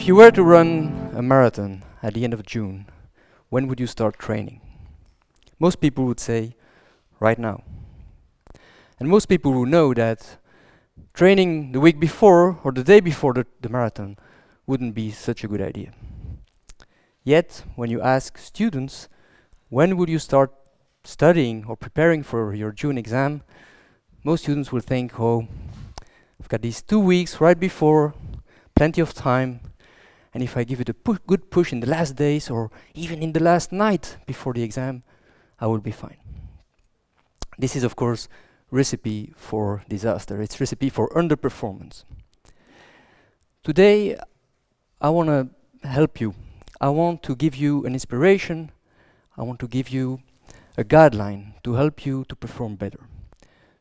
you were to run a marathon at the end of June, when would you start training? Most people would say, right now. And most people will know that training the week before or the day before the marathon wouldn't be such a good idea. Yet, when you ask students, when would you start studying or preparing for your June exam, most students will think, oh, I've got these 2 weeks right before, plenty of time, and if I give it a good push in the last days or even in the last night before the exam, I will be fine. This is, of course, recipe for disaster. It's recipe for underperformance. Today, I want to help you. I want to give you an inspiration. I want to give you a guideline to help you to perform better,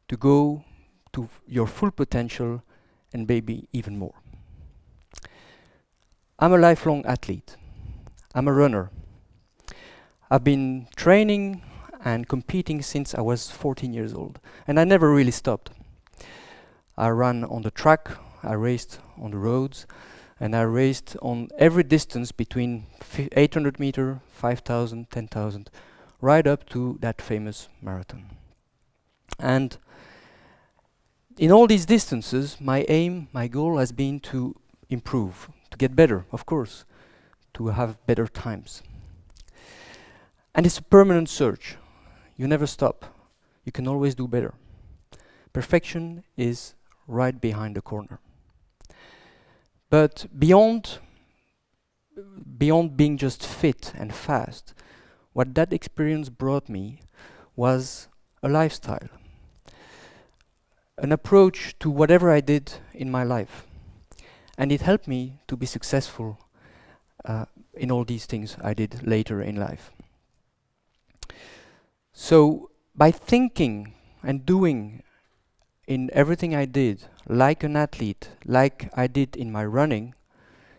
to go to your full potential and maybe even more. I'm a lifelong athlete. I'm a runner. I've been training and competing since I was 14 years old, and I never really stopped. I ran on the track, I raced on the roads, and I raced on every distance between 800 meter, 5,000, 10,000, right up to that famous marathon. And in all these distances, my aim, my goal has been to improve, to get better, of course, to have better times. And it's a permanent search. You never stop. You can always do better. Perfection is right behind the corner. But beyond being just fit and fast, what that experience brought me was a lifestyle, an approach to whatever I did in my life. And it helped me to be successful in all these things I did later in life. So by thinking and doing in everything I did like an athlete, like I did in my running,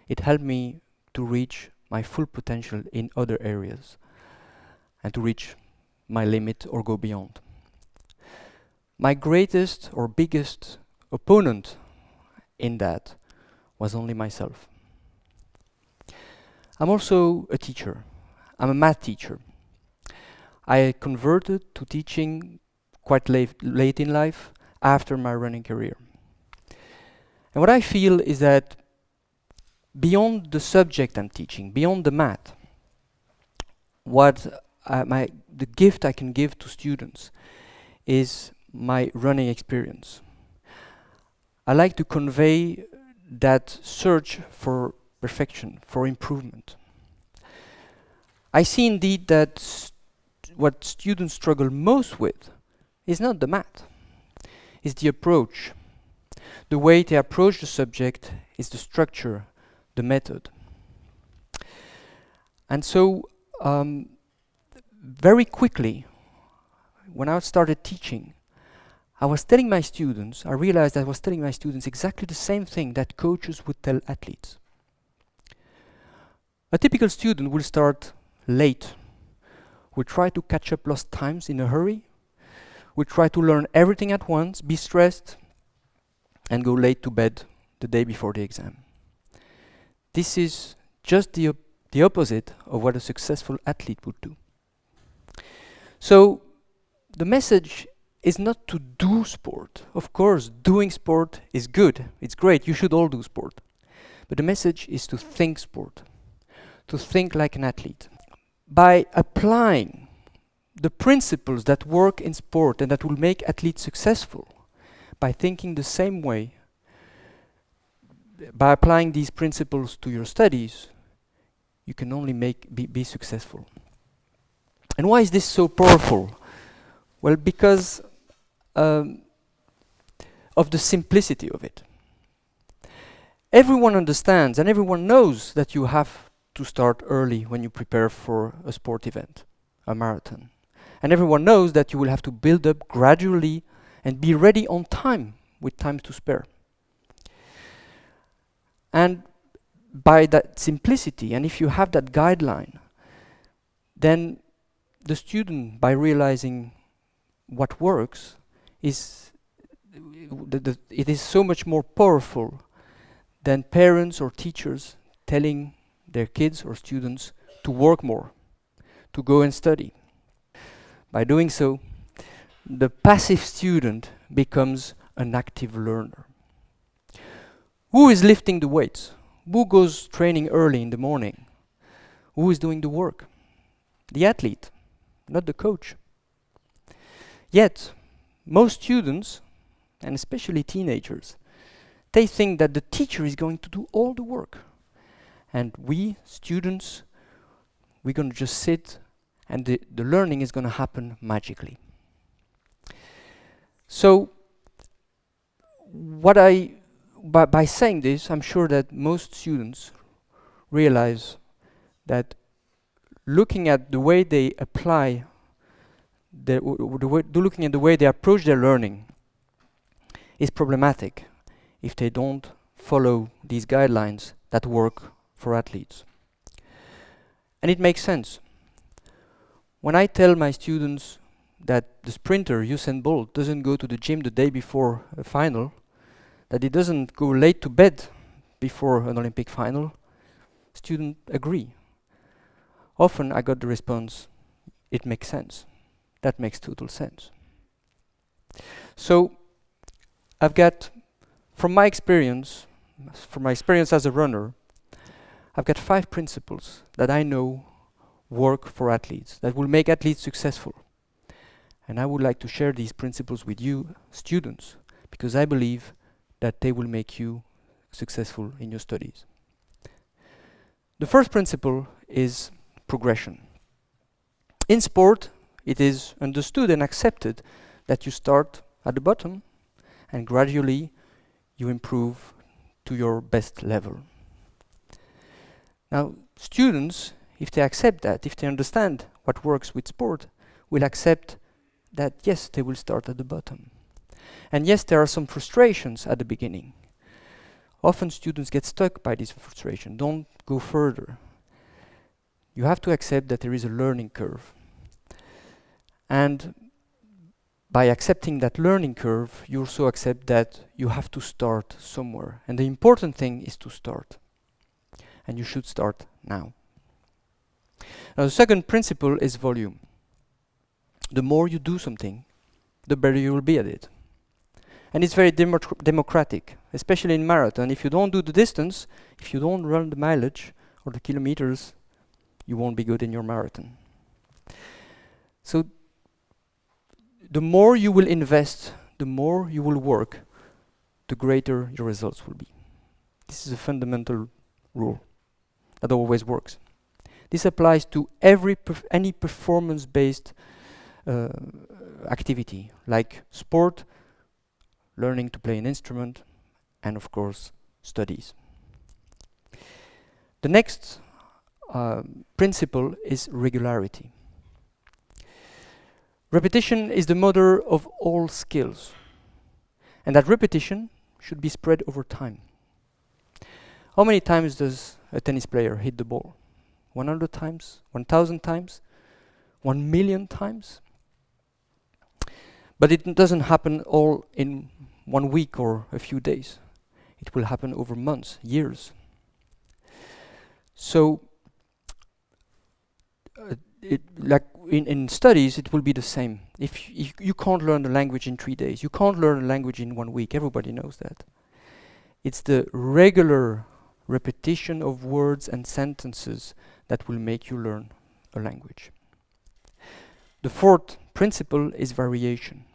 it helped me to reach my full potential in other areas and to reach my limit or go beyond. My greatest or biggest opponent in that was only myself. I'm also a teacher. I'm a math teacher. I converted to teaching quite late in life after my running career. And what I feel is that beyond the subject I'm teaching, beyond the math, the gift I can give to students is my running experience. I like to convey that search for perfection, for improvement. I see indeed that what students struggle most with is not the math, it's the approach. The way they approach the subject is the structure, the method. And so, very quickly, when I started teaching, I realized I was telling my students exactly the same thing that coaches would tell athletes. A typical student will start late, will try to catch up lost times in a hurry, will try to learn everything at once, be stressed, and go late to bed the day before the exam. This is just the opposite of what a successful athlete would do. So, the message is not to do sport. Of course, doing sport is good. It's great. You should all do sport. But the message is to think sport, to think like an athlete. By applying the principles that work in sport and that will make athletes successful, by thinking the same way, by applying these principles to your studies, you can only be successful. And why is this so powerful? Well, because of the simplicity of it. Everyone understands and everyone knows that you have to start early when you prepare for a sport event, a marathon. And everyone knows that you will have to build up gradually and be ready on time, with time to spare. And by that simplicity, and if you have that guideline, then the student, by realizing what works, it is so much more powerful than parents or teachers telling their kids or students to work more, to go and study. By doing so, the passive student becomes an active learner. Who is lifting the weights? Who goes training early in the morning? Who is doing the work? The athlete, not the coach. Yet, most students, and especially teenagers, they think that the teacher is going to do all the work. And we, students, we're going to just sit and the learning is going to happen magically. So, by saying this, I'm sure that most students realize that looking at the way they apply, looking at the way they approach their learning is problematic if they don't follow these guidelines that work for athletes. And it makes sense. When I tell my students that the sprinter Usain Bolt doesn't go to the gym the day before a final, that he doesn't go late to bed before an Olympic final, students agree. Often I got the response, it makes sense. That makes total sense. So I've got, from my experience as a runner, I've got 5 principles that I know work for athletes, that will make athletes successful. And I would like to share these principles with you, students, because I believe that they will make you successful in your studies. The first principle is progression. In sport, it is understood and accepted that you start at the bottom and gradually you improve to your best level. Now, students, if they accept that, if they understand what works with sport, will accept that yes, they will start at the bottom. And yes, there are some frustrations at the beginning. Often students get stuck by this frustration, don't go further. You have to accept that there is a learning curve. And by accepting that learning curve, you also accept that you have to start somewhere. And the important thing is to start. And you should start now. Now, the second principle is volume. The more you do something, the better you will be at it. And it's very democratic, especially in marathon. If you don't do the distance, if you don't run the mileage or the kilometers, you won't be good in your marathon. So the more you will invest, the more you will work, the greater your results will be. This is a fundamental rule that always works. This applies to any performance-based activity, like sport, learning to play an instrument, and of course, studies. The next principle is regularity. Repetition is the mother of all skills, and that repetition should be spread over time. How many times does a tennis player hit the ball? 100 times? 1,000 times? 1 million times? But it doesn't happen all in 1 week or a few days. It will happen over months, years. So, like in studies, it will be the same. If you can't learn the language in 3 days, you can't learn a language in 1 week. Everybody knows that. It's the regular repetition of words and sentences that will make you learn a language. The fourth principle is variation.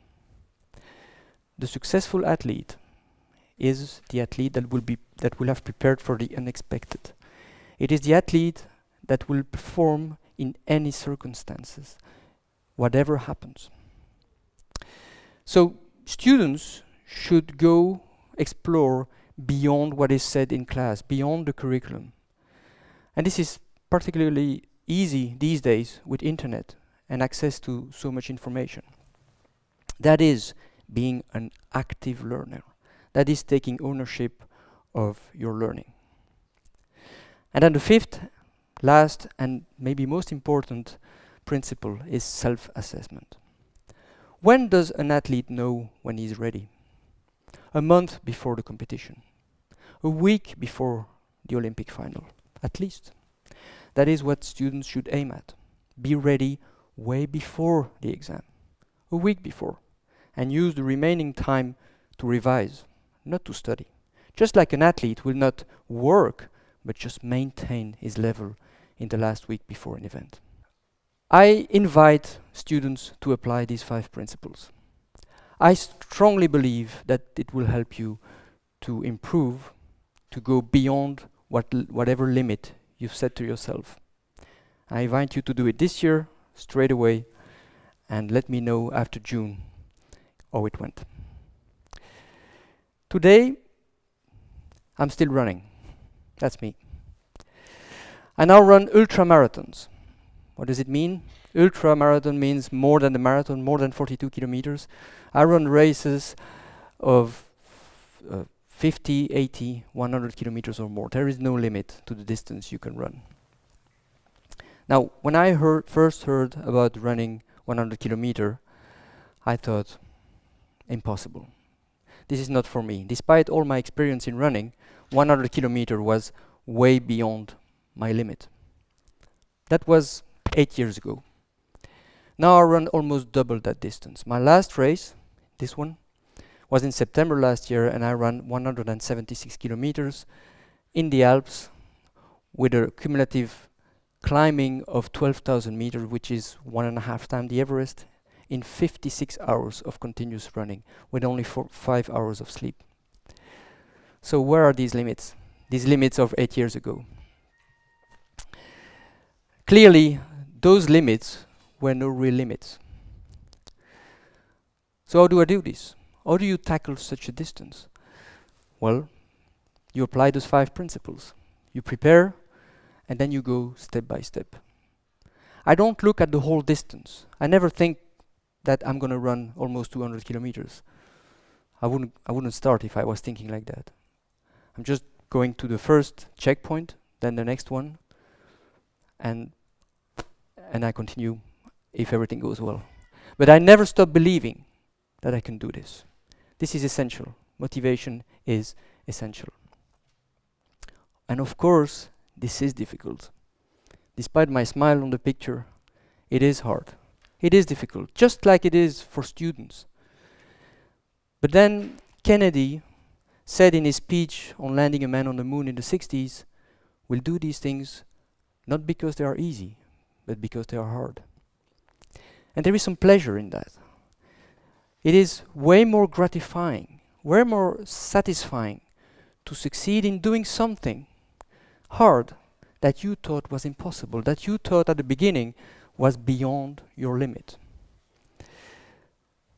The successful athlete is the athlete that will have prepared for the unexpected. It is the athlete that will perform in any circumstances, whatever happens. So students should go explore beyond what is said in class, beyond the curriculum. And this is particularly easy these days with internet and access to so much information. That is being an active learner. That is taking ownership of your learning. And then the fifth, last, and maybe most important principle is self-assessment. When does an athlete know when he's ready? A month before the competition. A week before the Olympic final. at least. That is what students should aim at. Be ready way before the exam, a week before, and use the remaining time to revise, not to study. Just like an athlete will not work, but just maintain his level in the last week before an event. I invite students to apply these 5 principles. I strongly believe that it will help you to improve, to go beyond whatever limit you've set to yourself. I invite you to do it this year, straight away, and let me know after June how it went. Today, I'm still running. That's me. I now run ultra marathons. What does it mean? Ultra marathon means more than the marathon, more than 42 kilometers. I run races of 50, 80, 100 kilometers or more. There is no limit to the distance you can run. Now, when I first heard about running 100 kilometer, I thought, impossible. This is not for me. Despite all my experience in running, 100 kilometer was way beyond my limit. That was 8 years ago. Now I run almost double that distance. My last race, this one, was in September last year, and I ran 176 kilometers in the Alps with a cumulative climbing of 12,000 meters, which is 1.5 times the Everest, in 56 hours of continuous running with only 5 hours of sleep. So where are these limits? These limits of 8 years ago. Clearly, those limits were no real limits. So how do I do this? How do you tackle such a distance? Well, you apply those 5 principles. You prepare, and then you go step by step. I don't look at the whole distance. I never think that I'm going to run almost 200 kilometers. I wouldn't start if I was thinking like that. I'm just going to the first checkpoint, then the next one, and I continue if everything goes well. But I never stop believing that I can do this. This is essential. Motivation is essential. And of course, this is difficult. Despite my smile on the picture, it is hard. It is difficult, just like it is for students. But then Kennedy said in his speech on landing a man on the moon in the 60s, we'll do these things not because they are easy, but because they are hard. And there is some pleasure in that. It is way more gratifying, way more satisfying to succeed in doing something hard that you thought was impossible, that you thought at the beginning was beyond your limit.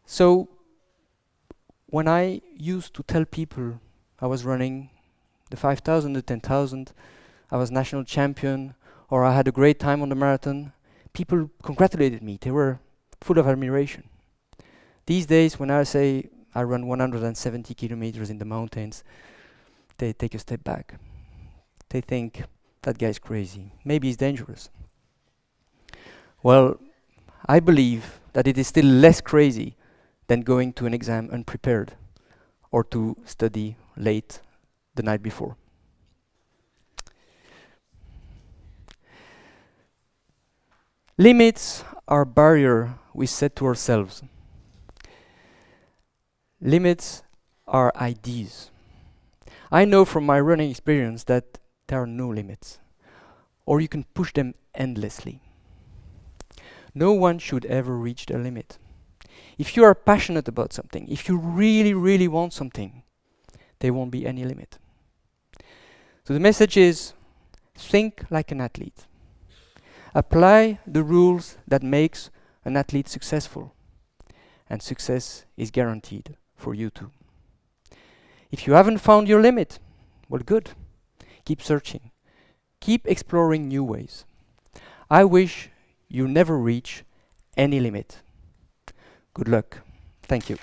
So when I used to tell people I was running the 5,000, the 10,000, I was national champion, or I had a great time on the marathon, people congratulated me. They were full of admiration. These days, when I say I run 170 kilometers in the mountains, they take a step back. They think, that guy's crazy. Maybe he's dangerous. Well, I believe that it is still less crazy than going to an exam unprepared or to study late the night before. Limits are a barrier we set to ourselves. Limits are ideas. I know from my running experience that there are no limits, or you can push them endlessly. No one should ever reach their limit. If you are passionate about something, if you really, really want something, there won't be any limit. So the message is, think like an athlete. Apply the rules that makes an athlete successful, and success is guaranteed for you too. If you haven't found your limit, well, good. Keep searching. Keep exploring new ways. I wish you never reach any limit. Good luck. Thank you.